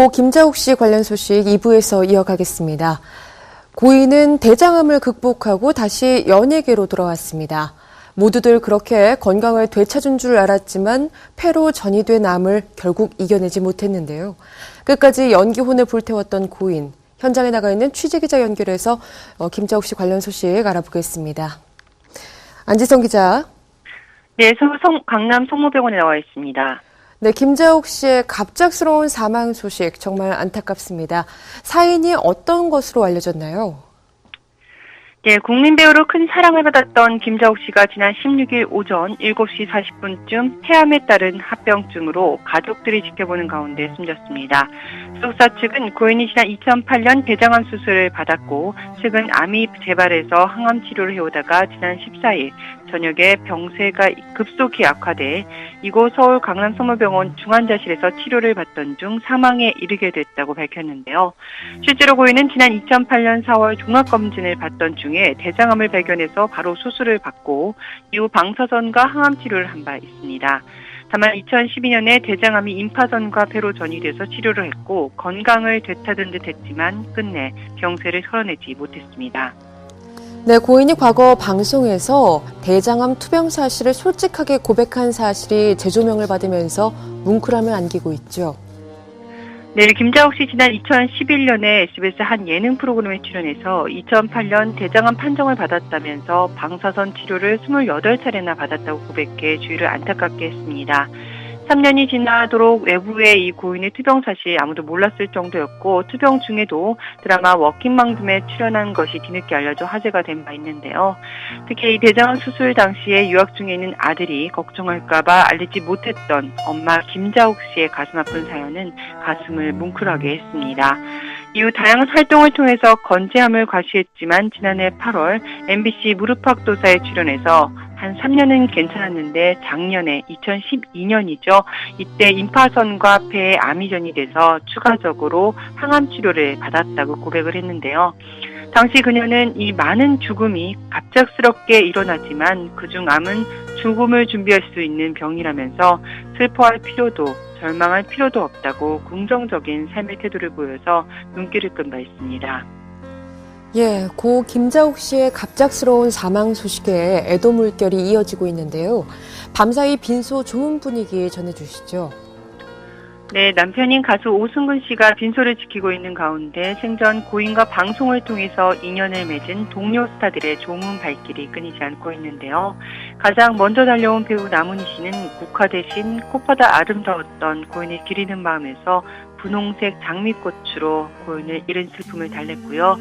김자옥 씨 관련 소식 2부에서 이어가겠습니다. 고인은 대장암을 극복하고 다시 연예계로 돌아왔습니다. 모두들 그렇게 건강을 되찾은 줄 알았지만 폐로 전이된 암을 결국 이겨내지 못했는데요. 끝까지 연기혼을 불태웠던 고인, 현장에 나가 있는 취재기자 연결해서 김자옥 씨 관련 소식 알아보겠습니다. 안지성 기자. 네, 서울 강남 성모병원에 나와 있습니다. 네, 김자옥 씨의 갑작스러운 사망 소식 정말 안타깝습니다. 사인이 어떤 것으로 알려졌나요? 네, 국민 배우로 큰 사랑을 받았던 김자옥 씨가 지난 16일 오전 7시 40분쯤 폐암에 따른 합병증으로 가족들이 지켜보는 가운데 숨졌습니다. 소속사 측은 고인이 지난 2008년 대장암 수술을 받았고 최근 암이 재발해서 항암 치료를 해오다가 지난 14일 저녁에 병세가 급속히 악화돼 이곳 서울 강남 성모병원 중환자실에서 치료를 받던 중 사망에 이르게 됐다고 밝혔는데요. 실제로 고인은 지난 2008년 4월 종합검진을 받던 중에 대장암을 발견해서 바로 수술을 받고 이후 방사선과 항암 치료를 한 바 있습니다. 다만 2012년에 대장암이 임파선과 폐로 전이돼서 치료를 했고 건강을 되찾은 듯 했지만 끝내 병세를 털어내지 못했습니다. 네, 고인이 과거 방송에서 대장암 투병 사실을 솔직하게 고백한 사실이 재조명을 받으면서 뭉클함을 안기고 있죠. 네, 김자옥 씨 지난 2011년에 SBS 한 예능 프로그램에 출연해서 2008년 대장암 판정을 받았다면서 방사선 치료를 28차례나 받았다고 고백해 주위를 안타깝게 했습니다. 3년이 지나도록 외부의 이 고인의 투병 사실 아무도 몰랐을 정도였고 투병 중에도 드라마 워킹맘덤에 출연한 것이 뒤늦게 알려져 화제가 된 바 있는데요. 특히 이 대장암 수술 당시에 유학 중에 있는 아들이 걱정할까 봐 알리지 못했던 엄마 김자옥 씨의 가슴 아픈 사연은 가슴을 뭉클하게 했습니다. 이후 다양한 활동을 통해서 건재함을 과시했지만 지난해 8월 MBC 무릎팍도사에 출연해서 한 3년은 괜찮았는데 작년에 2012년이죠. 이때 임파선과 폐에 암이 전이돼서 추가적으로 항암 치료를 받았다고 고백을 했는데요. 당시 그녀는 이 많은 죽음이 갑작스럽게 일어나지만 그중 암은 죽음을 준비할 수 있는 병이라면서 슬퍼할 필요도 절망할 필요도 없다고 긍정적인 삶의 태도를 보여서 눈길을 끈 바 있습니다. 예, 고 김자옥 씨의 갑작스러운 사망 소식에 애도 물결이 이어지고 있는데요. 밤사이 빈소 조문 분위기 전해주시죠. 네, 남편인 가수 오승근 씨가 빈소를 지키고 있는 가운데 생전 고인과 방송을 통해서 인연을 맺은 동료 스타들의 조문 발길이 끊이지 않고 있는데요. 가장 먼저 달려온 배우 남은희 씨는 국화 대신 꽃보다 아름다웠던 고인을 기리는 마음에서 분홍색 장미꽃으로 고인을 잃은 슬픔을 달랬고요.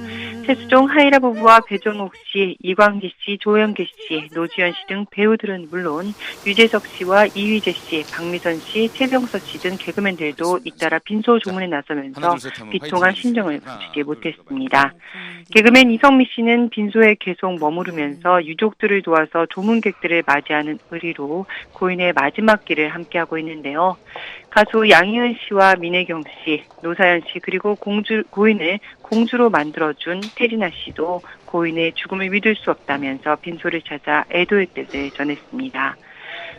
최수종, 하이라 부부와 배종옥 씨, 이광기 씨, 조영기 씨, 노지현 씨 등 배우들은 물론 유재석 씨와 이휘재 씨, 박미선 씨, 최병서 씨 등 개그맨들도 잇따라 빈소 조문에 나서면서 비통한 심정을 감추지 못했습니다. 개그맨 이성미 씨는 빈소에 계속 머무르면서 유족들을 도와서 조문객들을 맞이하는 의리로 고인의 마지막 길을 함께하고 있는데요. 가수 양희은 씨와 민혜경 씨, 노사연 씨 그리고 고인을 공주로 만들어준 태진아 씨도 고인의 죽음을 믿을 수 없다면서 빈소를 찾아 애도의 뜻을 전했습니다.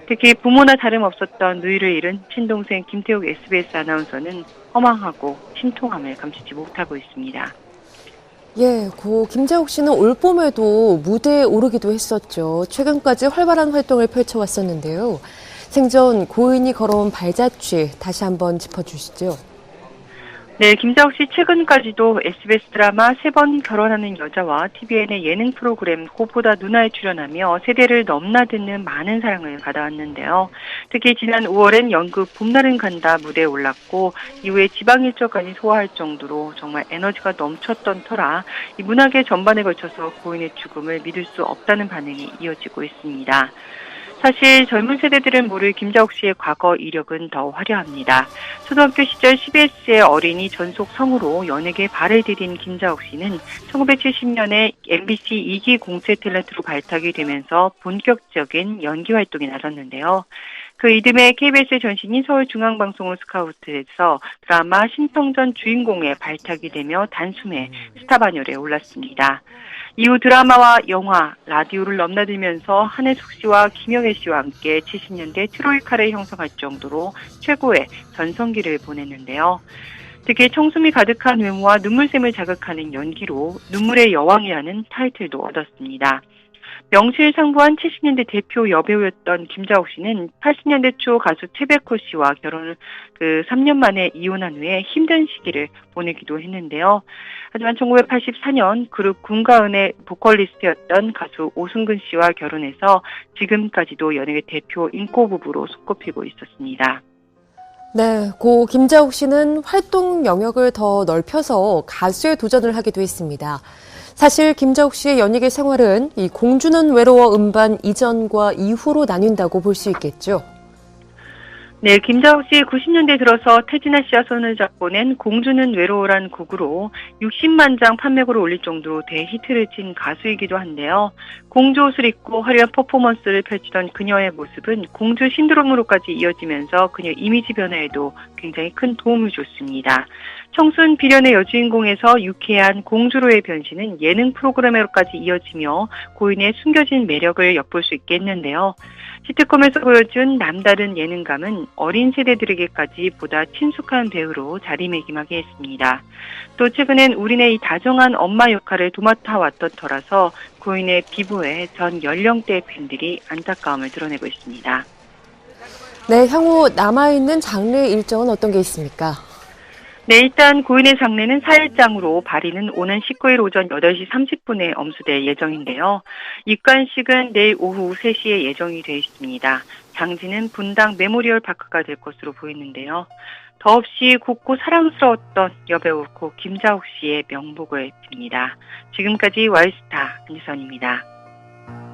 특히 부모나 다름없었던 누이를 잃은 친동생 김태욱 SBS 아나운서는 허망하고 심통함을 감추지 못하고 있습니다. 예, 고 김자옥 씨는 올 봄에도 무대에 오르기도 했었죠. 최근까지 활발한 활동을 펼쳐왔었는데요. 생전 고인이 걸어온 발자취 다시 한번 짚어주시죠. 네, 김자옥 씨 최근까지도 SBS 드라마 3번 결혼하는 여자와 TVN의 예능 프로그램 꽃보다 누나에 출연하며 세대를 넘나드는 많은 사랑을 받아왔는데요. 특히 지난 5월엔 연극 봄날은 간다 무대에 올랐고 이후에 지방 일정까지 소화할 정도로 정말 에너지가 넘쳤던 터라 이 문화계 전반에 걸쳐서 고인의 죽음을 믿을 수 없다는 반응이 이어지고 있습니다. 사실 젊은 세대들은 모를 김자옥 씨의 과거 이력은 더 화려합니다. 초등학교 시절 CBS의 어린이 전속 성우로 연예계에 발을 디딘 김자옥 씨는 1970년에 MBC 2기 공채 탤런트로 발탁이 되면서 본격적인 연기 활동에 나섰는데요. 그 이듬해 KBS의 전신인 서울중앙방송을 스카우트해서 드라마 신성전 주인공에 발탁이 되며 단숨에 스타반열에 올랐습니다. 이후 드라마와 영화, 라디오를 넘나들면서 한혜숙 씨와 김영애 씨와 함께 70년대 트로이카를 형성할 정도로 최고의 전성기를 보냈는데요. 특히 청순미 가득한 외모와 눈물샘을 자극하는 연기로 눈물의 여왕이라는 타이틀도 얻었습니다. 명실상부한 70년대 대표 여배우였던 김자옥 씨는 80년대 초 가수 최백호 씨와 결혼을 3년 만에 이혼한 후에 힘든 시기를 보내기도 했는데요. 하지만 1984년 그룹 군가은의 보컬리스트였던 가수 오승근 씨와 결혼해서 지금까지도 연예계 대표 인고 부부로 손꼽히고 있었습니다. 네, 고 김자옥 씨는 활동 영역을 더 넓혀서 가수에 도전을 하기도 했습니다. 사실 김자옥 씨의 연예계 생활은 이 공주는 외로워 음반 이전과 이후로 나뉜다고 볼 수 있겠죠. 네, 김자옥 씨 90년대 들어서 태진아 씨와 손을 잡고 낸 공주는 외로워란 곡으로 60만 장 판매고를 올릴 정도로 대히트를 친 가수이기도 한데요. 공주 옷을 입고 화려한 퍼포먼스를 펼치던 그녀의 모습은 공주 신드롬으로까지 이어지면서 그녀 이미지 변화에도 굉장히 큰 도움을 줬습니다. 청순 비련의 여주인공에서 유쾌한 공주로의 변신은 예능 프로그램으로까지 이어지며 고인의 숨겨진 매력을 엿볼 수 있겠는데요. 시트콤에서 보여준 남다른 예능감은 어린 세대들에게까지 보다 친숙한 배우로 자리매김하게 했습니다. 또 최근엔 우리네 이 다정한 엄마 역할을 도맡아왔던 터라서 고인의 비보에 전 연령대 팬들이 안타까움을 드러내고 있습니다. 네, 향후 남아있는 장례 일정은 어떤 게 있습니까? 네, 일단 고인의 장례는 4일장으로 발인은 오는 19일 오전 8시 30분에 엄수될 예정인데요. 입관식은 내일 오후 3시에 예정이 되어 있습니다. 장지는 분당 메모리얼 파크가 될 것으로 보이는데요. 더없이 곱고 사랑스러웠던 여배우 고 김자옥 씨의 명복을 빕니다. 지금까지 와이스타 안유선입니다.